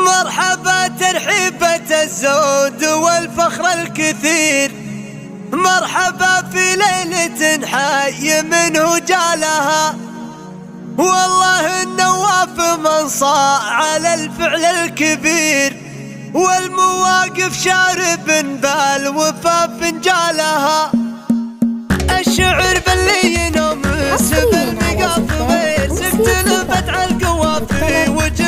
مرحبا ترحيبة الزود والفخر الكثير، مرحبا في ليلة حي منه جالها، والله النواف من صاع على الفعل الكبير، والمواقف شارب بالوفا فنجالها. الشعر باللي ينوم سب المقاف غير سكت لفت على القوافي وجه